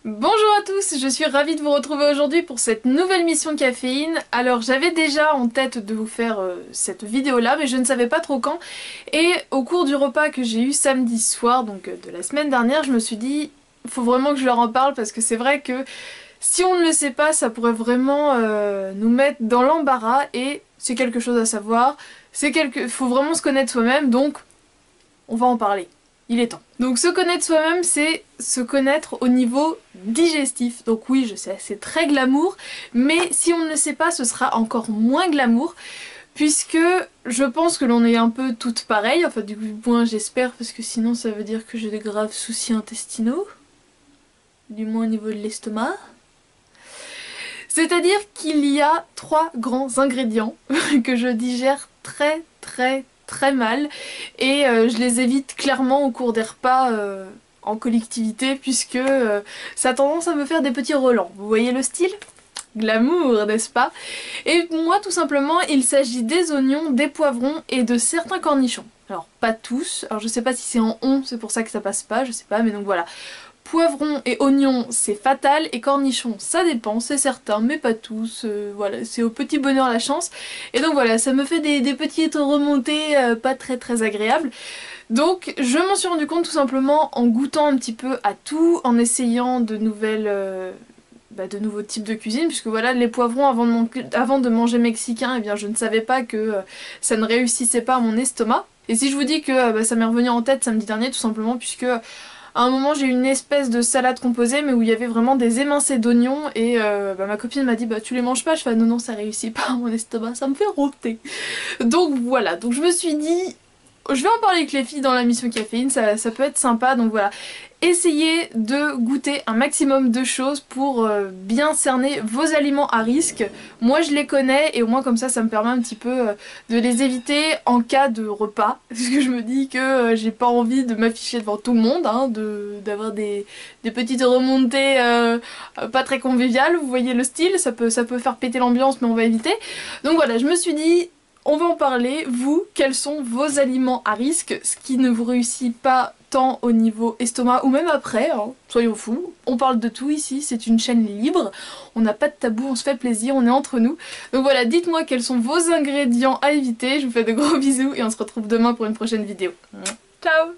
Bonjour à tous, je suis ravie de vous retrouver aujourd'hui pour cette nouvelle mission caféine. Alors j'avais déjà en tête de vous faire cette vidéo là mais je ne savais pas trop quand, et au cours du repas que j'ai eu samedi soir, donc de la semaine dernière, je me suis dit faut vraiment que je leur en parle parce que c'est vrai que si on ne le sait pas ça pourrait vraiment nous mettre dans l'embarras et c'est quelque chose à savoir, faut vraiment se connaître soi-même, donc on va en parler. Il est temps. Donc se connaître soi-même, c'est se connaître au niveau digestif. Donc oui, je sais, c'est très glamour, mais si on ne le sait pas, ce sera encore moins glamour, puisque je pense que l'on est un peu toutes pareilles, enfin du moins j'espère, parce que sinon ça veut dire que j'ai de graves soucis intestinaux, du moins au niveau de l'estomac. C'est-à-dire qu'il y a 3 grands ingrédients que je digère très mal et je les évite clairement au cours des repas en collectivité puisque ça a tendance à me faire des petits relents. Vous voyez le style ? Glamour, n'est-ce pas? Et moi tout simplement il s'agit des oignons, des poivrons et de certains cornichons. Alors pas tous, alors je sais pas si c'est en on, c'est pour ça que ça passe pas, je sais pas, mais donc voilà. Poivrons et oignons c'est fatal, et cornichons ça dépend, c'est certain, mais pas tous, voilà, c'est au petit bonheur la chance. Et donc voilà, ça me fait des petites remontées pas très agréables. Donc je m'en suis rendu compte tout simplement en goûtant un petit peu à tout, en essayant de nouvelles... de nouveaux types de cuisine, puisque voilà, les poivrons avant de manger mexicain, eh bien je ne savais pas que ça ne réussissait pas à mon estomac. Et si je vous dis que ça m'est revenu en tête samedi dernier, tout simplement puisque à un moment j'ai eu une espèce de salade composée mais où il y avait vraiment des émincés d'oignons et ma copine m'a dit bah tu les manges pas, je fais ah, non ça réussit pas à mon estomac, ça me fait rôter. Donc voilà, donc je me suis dit je vais en parler avec les filles dans la mission caféine, ça peut être sympa, donc voilà. Essayez de goûter un maximum de choses pour bien cerner vos aliments à risque. Moi je les connais et au moins comme ça me permet un petit peu de les éviter en cas de repas. Parce que je me dis que j'ai pas envie de m'afficher devant tout le monde, hein, d'avoir des petites remontées pas très conviviales, vous voyez le style, ça peut faire péter l'ambiance mais on va éviter. Donc voilà, je me suis dit... On va en parler, vous, quels sont vos aliments à risque, ce qui ne vous réussit pas tant au niveau estomac ou même après, hein, soyons fous. On parle de tout ici, c'est une chaîne libre, on n'a pas de tabou, on se fait plaisir, on est entre nous. Donc voilà, dites-moi quels sont vos ingrédients à éviter, je vous fais de gros bisous et on se retrouve demain pour une prochaine vidéo. Ciao!